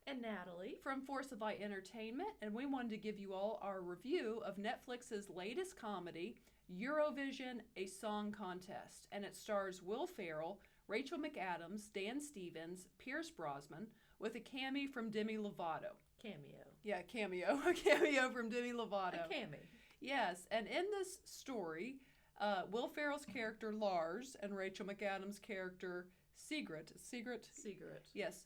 And Natalie. From Force of Light Entertainment, and we wanted to give you all our review of Netflix's latest comedy, Eurovision, a Song Contest. And it stars Will Ferrell, Rachel McAdams, Dan Stevens, Pierce Brosnan, with a cameo from Demi Lovato. Cameo. Yeah, cameo. A cameo from Demi Lovato. A cameo. Yes, and in this story, Will Ferrell's character Lars and Rachel McAdams' character Sigrid. Yes.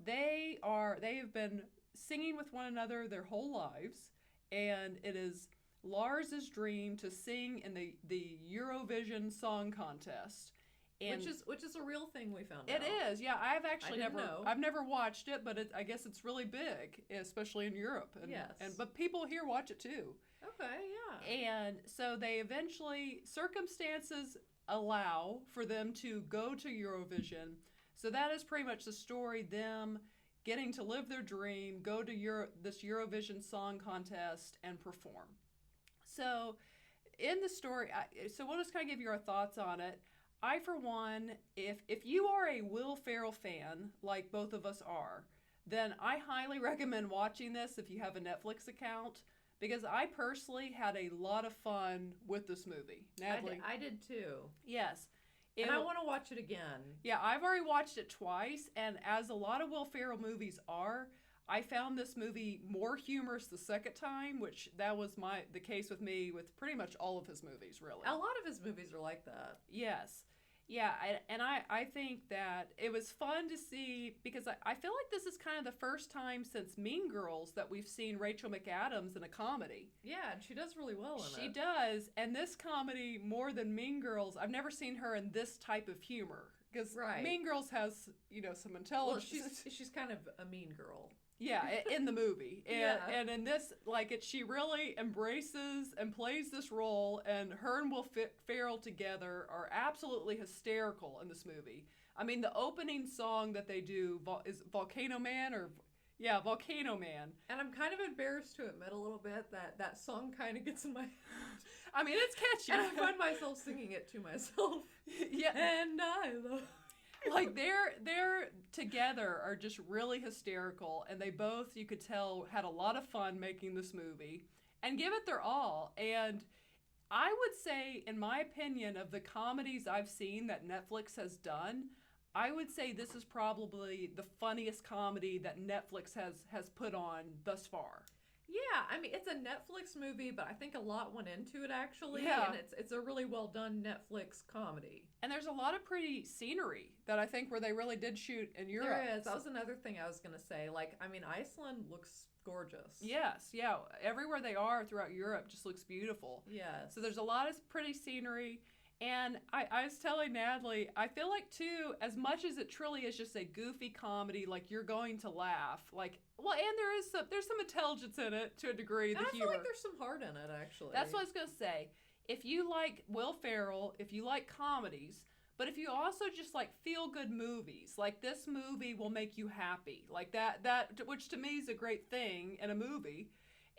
They have been singing with one another their whole lives, and it is Lars's dream to sing in the Eurovision Song Contest. And which is a real thing we found out. It is, yeah. I've actually know. I've never watched it, but I guess it's really big, especially in Europe. And, yes. But people here watch it too. Okay, yeah. And so they eventually, circumstances allow for them to go to Eurovision. So that is pretty much the story, them getting to live their dream, go to this Eurovision Song Contest and perform. So in the story, so we'll just kind of give you our thoughts on it. I, for one, if you are a Will Ferrell fan, like both of us are, then I highly recommend watching this if you have a Netflix account, because I personally had a lot of fun with this movie. Natalie? I did too. Yes. And I want to watch it again. Yeah, I've already watched it twice, and as a lot of Will Ferrell movies are, I found this movie more humorous the second time, which that was the case with me with pretty much all of his movies, really. A lot of his movies are like that. Yes. Yeah, and I think that it was fun to see, because I feel like this is kind of the first time since Mean Girls that we've seen Rachel McAdams in a comedy. Yeah, and she does really well in it. She does, and this comedy, more than Mean Girls, I've never seen her in this type of humor. Because Mean Girls has, some intelligence. Well, she's kind of a mean girl. Yeah, in the movie. And in this, she really embraces and plays this role, and her and Will Ferrell together are absolutely hysterical in this movie. I mean, the opening song that they do is Volcano Man, Volcano Man. And I'm kind of embarrassed to admit a little bit that song kind of gets in my head. I mean, it's catchy. And I find myself singing it to myself. Yeah. And I love... they're together are just really hysterical, and they both, you could tell, had a lot of fun making this movie and give it their all. And I would say, in my opinion, of the comedies I've seen that Netflix has done, I would say this is probably the funniest comedy that Netflix has put on thus far. Yeah, I mean, it's a Netflix movie, but I think a lot went into it, actually. Yeah. And it's a really well-done Netflix comedy. And there's a lot of pretty scenery that I think where they really did shoot in Europe. There is. That was another thing I was going to say. Iceland looks gorgeous. Yes, yeah. Everywhere they are throughout Europe just looks beautiful. Yes. So there's a lot of pretty scenery. And I was telling Natalie, I feel like, too, as much as it truly is just a goofy comedy, you're going to laugh. And there's some intelligence in it to a degree. I feel like there's some heart in it, actually. That's what I was going to say. If you like Will Ferrell, if you like comedies, but if you also just like feel-good movies, this movie will make you happy. That which to me is a great thing in a movie.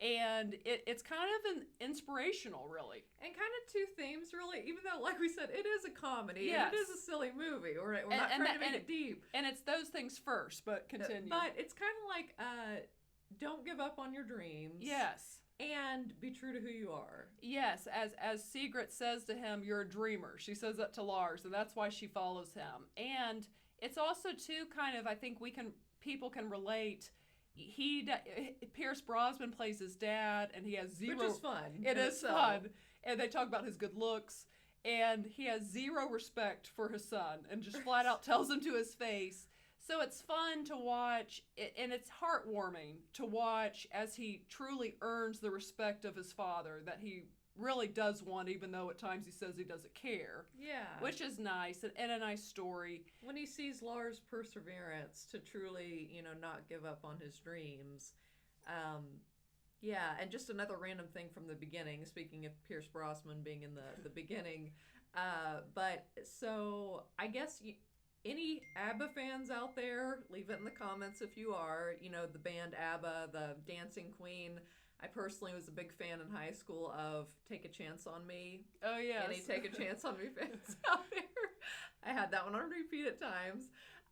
And it's kind of an inspirational, really. And kind of two themes, really. Even though, like we said, it is a comedy. Yes. And it is a silly movie. We're not trying to make it deep. And it's those things first, but continue. But it's kind of like, don't give up on your dreams. Yes. And be true to who you are. Yes. As Sigrid says to him, you're a dreamer. She says that to Lars, and that's why she follows him. And it's also, too, kind of, I think people can relate. Pierce Brosnan plays his dad, and he has zero... Which is fun. It is fun. And they talk about his good looks, and he has zero respect for his son, and just flat out tells him to his face. So it's fun to watch, and it's heartwarming to watch as he truly earns the respect of his father that he really does want, even though at times he says he doesn't care. Yeah. Which is nice, and a nice story. When he sees Lars' perseverance to truly, not give up on his dreams. Yeah, and just another random thing from the beginning, speaking of Pierce Brosnan being in the beginning. But so I guess any ABBA fans out there, leave it in the comments if you are. The band ABBA, the Dancing Queen. I personally was a big fan in high school of Take a Chance on Me. Oh, yes. Any Take a Chance on Me fans out there? I had that one on repeat at times.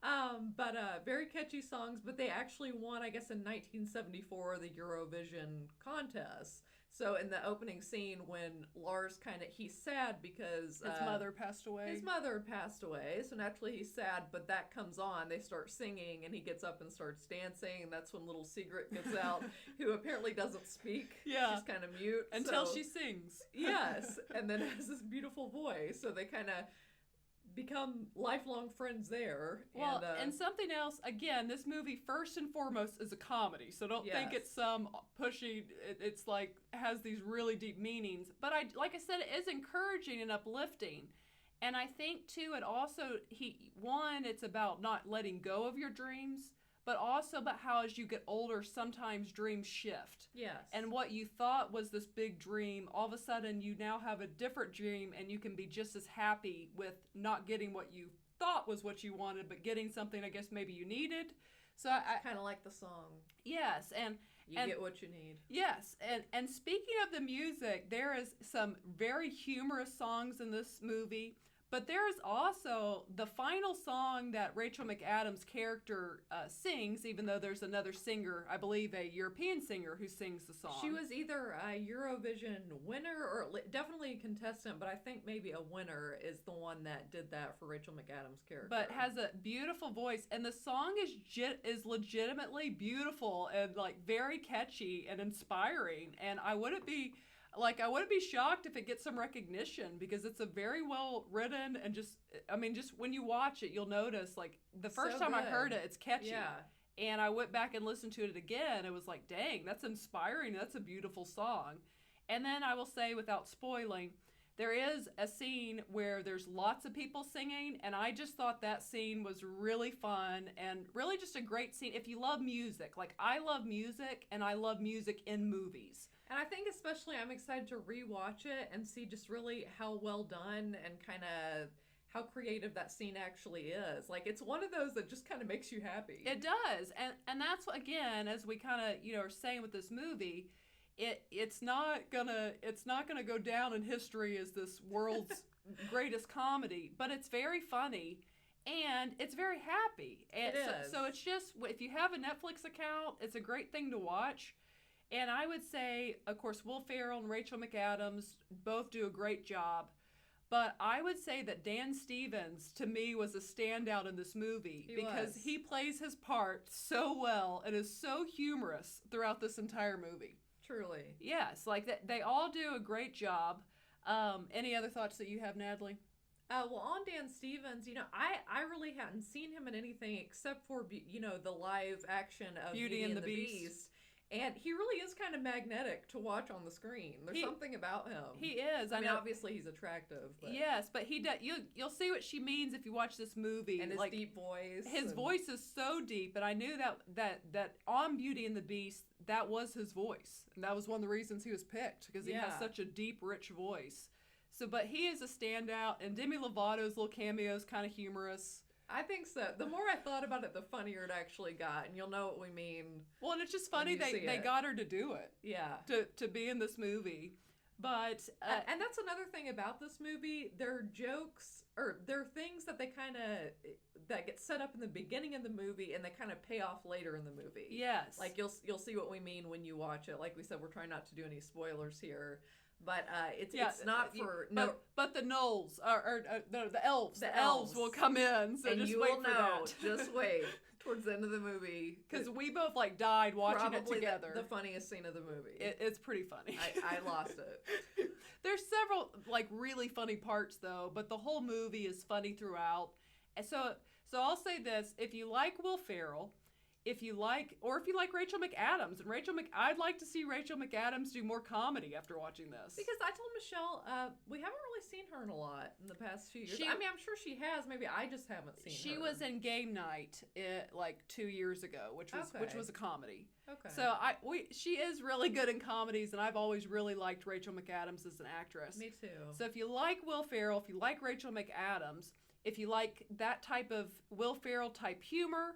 But very catchy songs. But they actually won, I guess, in 1974 the Eurovision contest. So in the opening scene, when Lars he's sad because His mother passed away. His mother had passed away, so naturally he's sad. But that comes on, they start singing, and he gets up and starts dancing, and that's when little Sigrid gets out, who apparently doesn't speak. Yeah, she's kind of mute until she sings. Yes, and then has this beautiful voice. So they kind of become lifelong friends there. Well, and something else, again, this movie first and foremost is a comedy, so don't think it's some pushy, it's like has these really deep meanings. But like I said, it is encouraging and uplifting. And I think too, it also, it's about not letting go of your dreams, but also about how as you get older, sometimes dreams shift. Yes. And what you thought was this big dream, all of a sudden you now have a different dream, and you can be just as happy with not getting what you thought was what you wanted, but getting something I guess maybe you needed. So I kind of like the song. Yes, and you get what you need. Yes, and speaking of the music, there is some very humorous songs in this movie. But there's also the final song that Rachel McAdams' character sings, even though there's another singer, I believe a European singer, who sings the song. She was either a Eurovision winner or definitely a contestant, but I think maybe a winner is the one that did that for Rachel McAdams' character. But has a beautiful voice, and the song is legitimately beautiful and like very catchy and inspiring. And I wouldn't be shocked if it gets some recognition, because it's a very well written, and just when you watch it, you'll notice like the first time I heard it, it's catchy. Yeah. And I went back and listened to it again. It was like, dang, that's inspiring. That's a beautiful song. And then I will say, without spoiling, there is a scene where there's lots of people singing, and I just thought that scene was really fun and really just a great scene. If you love music, like I love music, and I love music in movies. And I think especially I'm excited to rewatch it and see just really how well done and kind of how creative that scene actually is. Like, it's one of those that just kind of makes you happy. It does. And that's, again, as we kind of, are saying with this movie, it's not gonna go down in history as this world's greatest comedy, but it's very funny and it's very happy. And it is. So it's just, if you have a Netflix account, it's a great thing to watch. And I would say, of course, Will Ferrell and Rachel McAdams both do a great job. But I would say that Dan Stevens, to me, was a standout in this movie because he plays his part so well and is so humorous throughout this entire movie. Truly. Yes, like they all do a great job. Any other thoughts that you have, Natalie? Well, on Dan Stevens, I really hadn't seen him in anything except for, the live action of Beauty and the Beast. And he really is kind of magnetic to watch on the screen. There's something about him. He is. I mean, obviously he's attractive. But. Yes, but he does. You'll see what she means if you watch this movie. And his deep voice. His voice is so deep, and I knew that on Beauty and the Beast, that was his voice, and that was one of the reasons he was picked, because he has such a deep, rich voice. So, but he is a standout, and Demi Lovato's little cameo is kind of humorous. I think so. The more I thought about it, the funnier it actually got, and you'll know what we mean. Well, and it's just funny they got her to do it. Yeah. To be in this movie. But and that's another thing about this movie. There are jokes, or there are things that they kind of that get set up in the beginning of the movie, and they kind of pay off later in the movie. Yes. Like you'll see what we mean when you watch it. Like we said, we're trying not to do any spoilers here. But it's not for But the gnolls the elves. The elves will come in. So and just you wait will for know. that. Just wait towards the end of the movie, because we both died watching it together. The funniest scene of the movie. It's pretty funny. I lost it. There's several really funny parts though, but the whole movie is funny throughout. And so I'll say this: if you like Will Ferrell, if you like Rachel McAdams, and I'd like to see Rachel McAdams do more comedy after watching this. Because I told Michelle, we haven't really seen her in a lot in the past few years. I'm sure she has. Maybe I just haven't seen her. She was in Game Night 2 years ago, which was a comedy. Okay. So she is really good in comedies, and I've always really liked Rachel McAdams as an actress. Me too. So if you like Will Ferrell, if you like Rachel McAdams, if you like that type of Will Ferrell type humor,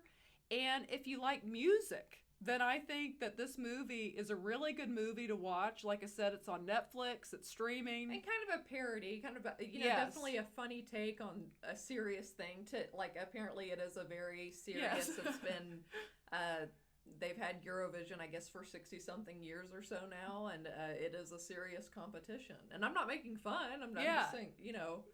and if you like music, then I think that this movie is a really good movie to watch. Like I said, it's on Netflix, it's streaming. And kind of a parody, kind of a, Yes. definitely a funny take on a serious thing. Apparently it is a very serious. Yes. It's been, they've had Eurovision, I guess, for 60-something years or so now, and it is a serious competition. And I'm not making fun. I'm not just saying,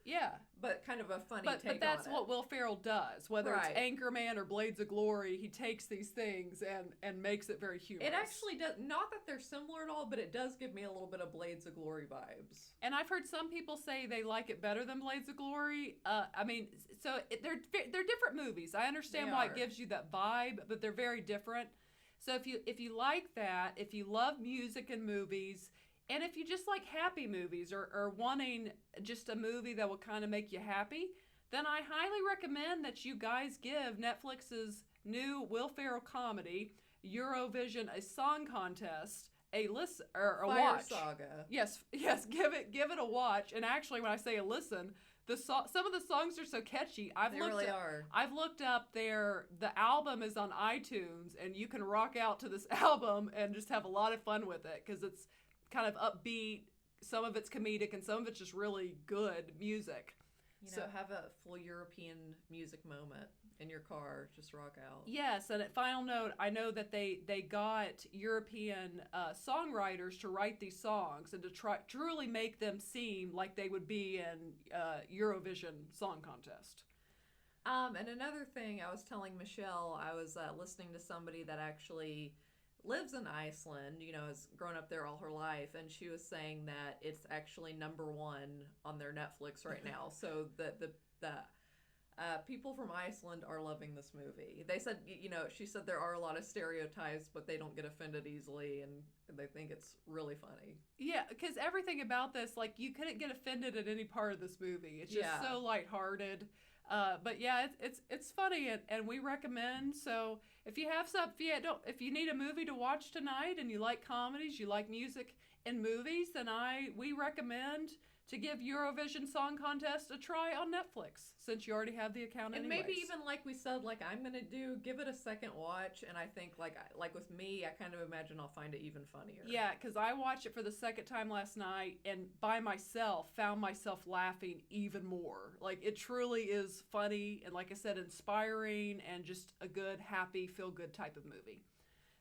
Yeah. but kind of a funny take But that's on what it. Will Ferrell does. Whether Right. it's Anchorman or Blades of Glory, he takes these things and makes it very humorous. It actually does, not that they're similar at all, but it does give me a little bit of Blades of Glory vibes. And I've heard some people say they like it better than Blades of Glory. They're different movies. I understand why it gives you that vibe, but they're very different. So if you like that, if you love music and movies, and if you just like happy movies or wanting just a movie that will kind of make you happy, then I highly recommend that you guys give Netflix's new Will Ferrell comedy, Eurovision, a song contest, a listen or a Fire watch. Saga. Yes, give it a watch. And actually, when I say a listen, some of the songs are so catchy. They really are. I've looked up the album is on iTunes, and you can rock out to this album and just have a lot of fun with it because it's kind of upbeat. Some of it's comedic, and some of it's just really good music. Have a full European music moment in your car. Just rock out. Yes, and at final note, I know that they got European songwriters to write these songs and to truly make them seem like they would be in Eurovision Song Contest. And another thing, I was telling Michelle, I was listening to somebody that actually lives in Iceland, has grown up there all her life, and she was saying that it's actually number 1 on their Netflix right now. So the people from Iceland are loving this movie. They said, she said there are a lot of stereotypes, but they don't get offended easily, and they think it's really funny. Yeah, because everything about this, like, you couldn't get offended at any part of this movie. It's just so lighthearted. But yeah, it's funny, and we recommend. So if you need a movie to watch tonight, and you like comedies, you like music and movies, then we recommend to give Eurovision Song Contest a try on Netflix, since you already have the account anyways. And maybe even like we said, like I'm gonna give it a second watch, and I think like with me, I kind of imagine I'll find it even funnier. Yeah, because I watched it for the second time last night, and by myself found myself laughing even more. Like, it truly is funny, and like I said, inspiring, and just a good, happy, feel-good type of movie.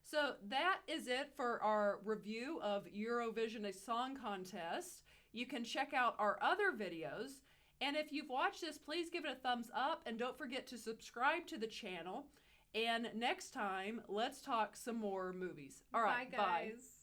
So that is it for our review of Eurovision, a song contest. You can check out our other videos. And if you've watched this, please give it a thumbs up. And don't forget to subscribe to the channel. And next time, let's talk some more movies. All right, bye, guys.